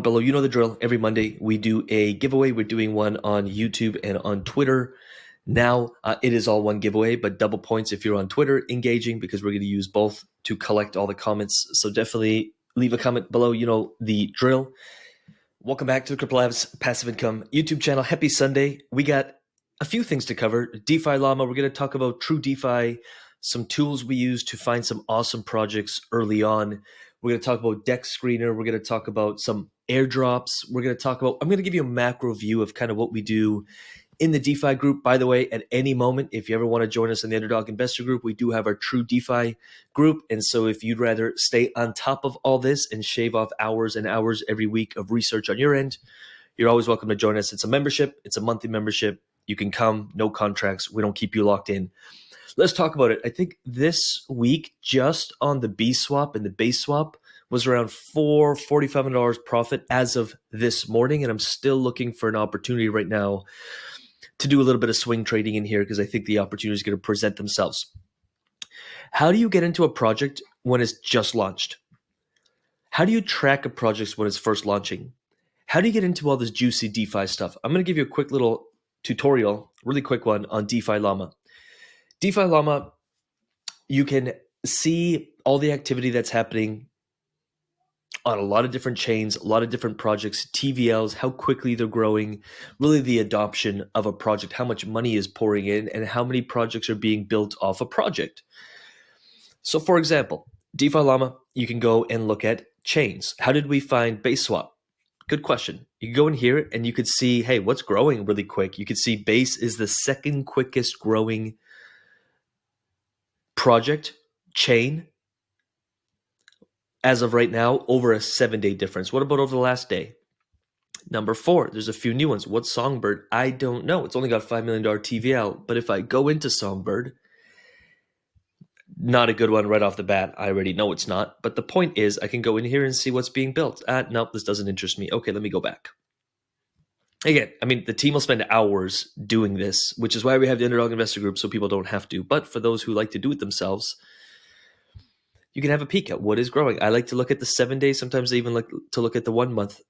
Below, you know the drill. Every Monday we do a giveaway. We're doing one on YouTube and on Twitter. Now it is all one giveaway, but double points if you're on Twitter engaging, because we're going to use both to collect all the comments. So definitely leave a comment below. You know the drill. Welcome back to the CryptoLabs Passive Income YouTube channel. Happy Sunday. We got a few things to cover. DeFi Llama. We're going to talk about true DeFi, some tools we use to find some awesome projects early on. We're going to talk about Deck Screener. We're going to talk about some airdrops. We're going to talk about, I'm going to give you a macro view of kind of what we do in the DeFi group. By the way, at any moment, if you ever want to join us in the Underdog Investor Group, we do have our True DeFi group. And so if you'd rather stay on top of all this and shave off hours and hours every week of research on your end, you're always welcome to join us. It's a membership. It's a monthly membership. You can come, no contracts. We don't keep you locked in. Let's talk about it. I think this week, just on the B swap and the base swap, was around $4,500 profit as of this morning. And I'm still looking for an opportunity right now to do a little bit of swing trading in here, because I think the opportunity is going to present themselves. How do you get into a project when it's just launched? How do you track a project when it's first launching? How do you get into all this juicy DeFi stuff? I'm going to give you a quick little tutorial, really quick one, on DeFi Llama. DeFi Llama, you can see all the activity that's happening on a lot of different chains, a lot of different projects, TVLs, how quickly they're growing, really the adoption of a project, how much money is pouring in, and how many projects are being built off a project. So for example, DeFi Llama, you can go and look at chains. How did we find Base Swap? Good question. You can go in here and you could see, hey, what's growing really quick? You could see Base is the second quickest growing project chain as of right now, over a 7-day difference. What about over the last day? Number 4, there's a few new ones. What's Songbird? I don't know. It's only got $5 million TVL. But if I go into Songbird, not a good one right off the bat. I already know it's not. But the point is, I can go in here and see what's being built. Nope, this doesn't interest me. Okay, let me go back. Again, I mean, the team will spend hours doing this, which is why we have the Underdog Investor Group, so people don't have to. But for those who like to do it themselves, you can have a peek at what is growing. I like to look at the 7 days. Sometimes I even like to look at the 1 month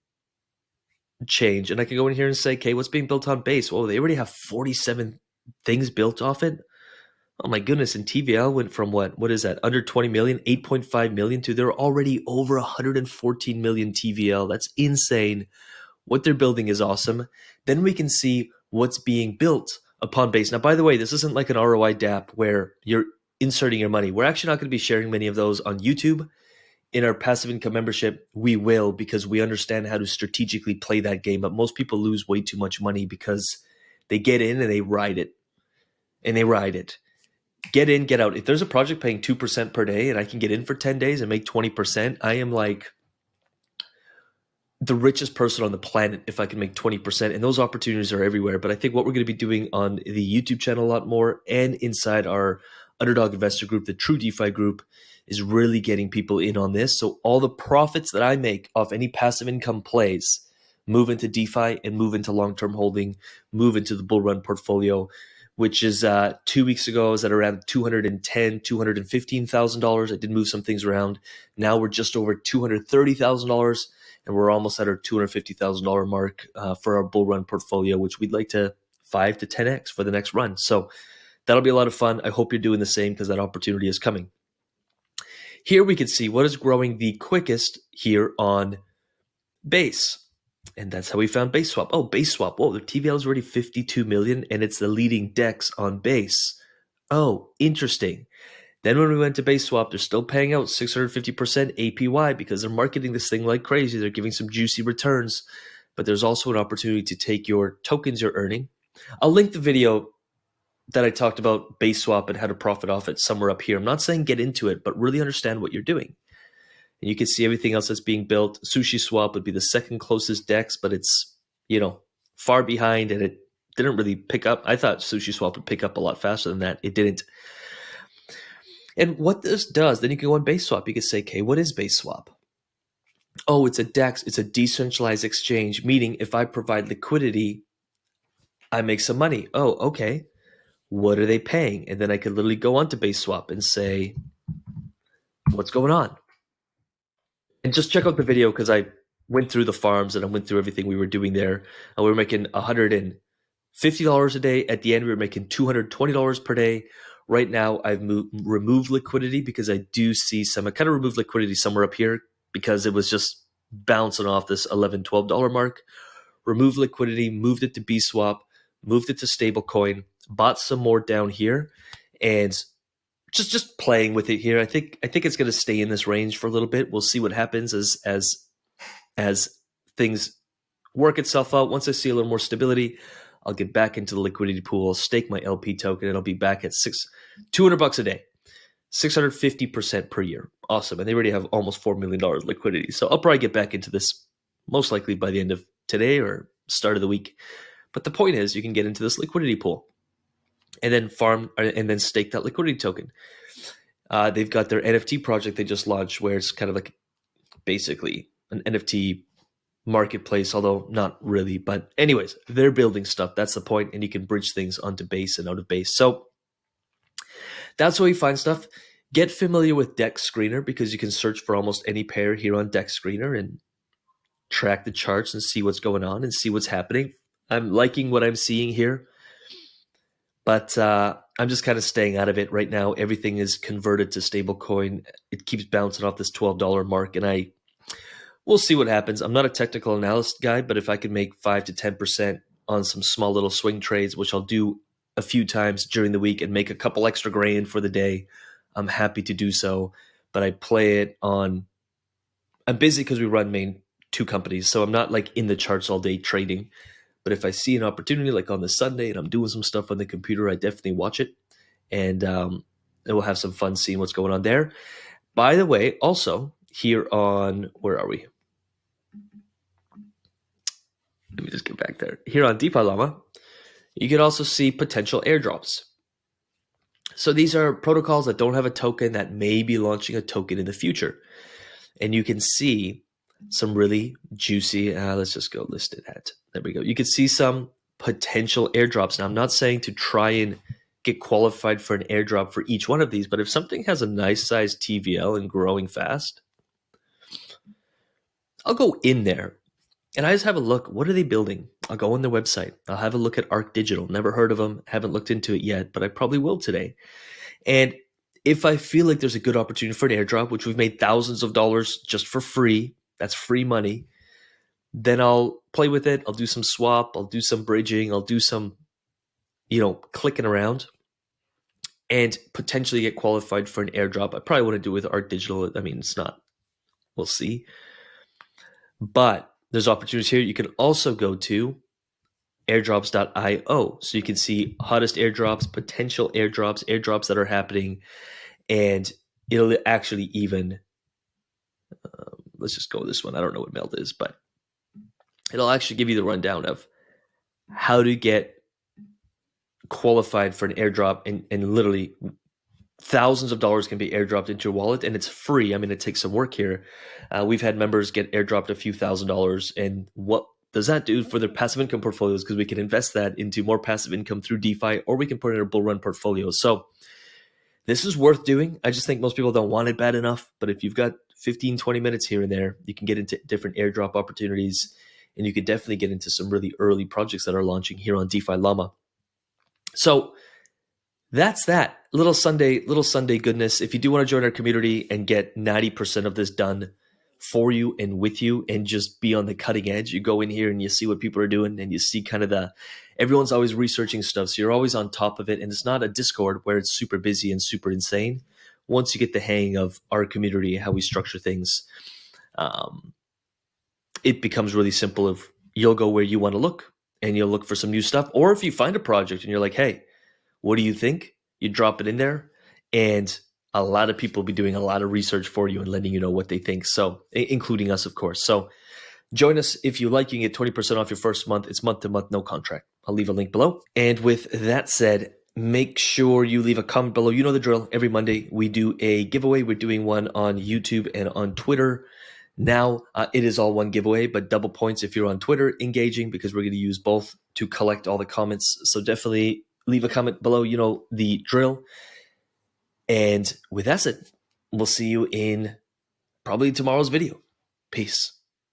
change. And I can go in here and say, okay, what's being built on Base? Well, they already have 47 things built off it. Oh my goodness. And TVL went from what is that? Under 20 million, 8.5 million to they're already over 114 million TVL. That's insane. What they're building is awesome. Then we can see what's being built upon Base. Now, by the way, this isn't like an ROI DApp where you're inserting your money. We're actually not going to be sharing many of those on YouTube. In our passive income membership, we will, because we understand how to strategically play that game. But most people lose way too much money because they get in and they ride it. And they ride it. Get in, get out. If there's a project paying 2% per day and I can get in for 10 days and make 20%, I am like the richest person on the planet if I can make 20%. And those opportunities are everywhere. But I think what we're going to be doing on the YouTube channel a lot more and inside our Underdog Investor Group, the True DeFi group, is really getting people in on this. So all the profits that I make off any passive income plays move into DeFi and move into long-term holding, move into the bull run portfolio, which is 2 weeks ago I was at around $210,000, $215,000. I did move some things around. Now we're just over $230,000, and we're almost at our $250,000 mark for our bull run portfolio, which we'd like to 5 to 10x for the next run. So that'll be a lot of fun. I hope you're doing the same, because that opportunity is coming. Here we can see what is growing the quickest here on Base. And that's how we found Base Swap. Oh, Base Swap. Whoa, their TVL is already 52 million, and it's the leading DEX on Base. Oh, interesting. Then when we went to Base Swap, they're still paying out 650% APY because they're marketing this thing like crazy. They're giving some juicy returns. But there's also an opportunity to take your tokens you're earning. I'll link the video that I talked about Base Swap and how to profit off it somewhere up here. I'm not saying get into it, but really understand what you're doing. And you can see everything else that's being built. Sushi Swap would be the second closest DEX, but it's, far behind, and it didn't really pick up. I thought Sushi Swap would pick up a lot faster than that. It didn't. And what this does, then you can go on Base Swap. You can say, okay, what is Base Swap? Oh, it's a DEX. It's a decentralized exchange, meaning if I provide liquidity, I make some money. Oh, okay. What are they paying? And then I could literally go onto Base Swap and say, what's going on? And just check out the video, because I went through the farms and I went through everything we were doing there. And we were making $150 a day. At the end, we were making $220 per day. Right now, I've removed liquidity because I do see I kind of removed liquidity somewhere up here because it was just bouncing off this $11, $12 mark. Removed liquidity, moved it to BSwap, moved it to stablecoin, bought some more down here, and just playing with it here. I think it's going to stay in this range for a little bit. We'll see what happens as things work itself out. Once I see a little more stability, I'll get back into the liquidity pool, I'll stake my LP token, and I'll be back at $200 a day, 650% per year. Awesome. And they already have almost $4 million liquidity. So I'll probably get back into this most likely by the end of today or start of the week. But the point is you can get into this liquidity pool and then farm and then stake that liquidity token. They've got their NFT project they just launched where it's kind of like basically an NFT marketplace, although not really. But anyways, they're building stuff. That's the point. And you can bridge things onto base and out of base. So that's where you find stuff. Get familiar with Dex Screener because you can search for almost any pair here on Dex Screener and track the charts and see what's going on and see what's happening. I'm liking what I'm seeing here, but I'm just kind of staying out of it right now. Everything is converted to stablecoin. It keeps bouncing off this $12 mark, and we'll see what happens. I'm not a technical analyst guy, but if I can make 5 to 10% on some small little swing trades, which I'll do a few times during the week and make a couple extra grand for the day, I'm happy to do so. But I play it on, I'm busy because we run main 2 companies, so I'm not like in the charts all day trading. But if I see an opportunity like on the Sunday and I'm doing some stuff on the computer, I definitely watch it. And we'll have some fun seeing what's going on there. By the way, also here on, where are we? Let me just get back there. Here on DeFi Llama, you can also see potential airdrops. So these are protocols that don't have a token that may be launching a token in the future. And you can see some really juicy, let's just go list it at, there we go. You can see some potential airdrops. Now, I'm not saying to try and get qualified for an airdrop for each one of these, but if something has a nice size TVL and growing fast, I'll go in there and I just have a look. What are they building? I'll go on their website. I'll have a look at Arc Digital. Never heard of them. Haven't looked into it yet, but I probably will today. And if I feel like there's a good opportunity for an airdrop, which we've made thousands of dollars just for free, that's free money, then I'll play with it. I'll do some swap. I'll do some bridging. I'll do some, clicking around and potentially get qualified for an airdrop. I probably want to do it with Arc Digital. I mean, it's not, we'll see. But there's opportunities here. You can also go to airdrops.io. So you can see hottest airdrops, potential airdrops that are happening. And it'll actually even, let's just go with this one. I don't know what Meld is, but it'll actually give you the rundown of how to get qualified for an airdrop, and literally thousands of dollars can be airdropped into your wallet, and it's free. I mean, it takes some work here. We've had members get airdropped a few $1,000s, and what does that do for their passive income portfolios? Because we can invest that into more passive income through DeFi, or we can put it in a bull run portfolio. So this is worth doing. I just think most people don't want it bad enough, but if you've got 15, 20 minutes here and there, you can get into different airdrop opportunities, and you could definitely get into some really early projects that are launching here on DeFi Llama. So that's that little Sunday goodness. If you do want to join our community and get 90% of this done for you and with you and just be on the cutting edge, you go in here and you see what people are doing, and you see kind of everyone's always researching stuff. So you're always on top of it. And it's not a Discord where it's super busy and super insane. Once you get the hang of our community, how we structure things, it becomes really simple. If you'll go where you want to look and you'll look for some new stuff, or if you find a project and you're like, hey, what do you think? You drop it in there, and a lot of people will be doing a lot of research for you and letting you know what they think. So, including us, of course. So join us if you like. You can get 20% off your first month. It's month to month, no contract. I'll leave a link below. And with that said, make sure you leave a comment below. You know the drill. Every Monday we do a giveaway. We're doing one on YouTube and on Twitter. Now it is all one giveaway, but double points if you're on Twitter engaging, because we're going to use both to collect all the comments. So definitely leave a comment below. You know the drill. And with that said, we'll see you in probably tomorrow's video. Peace.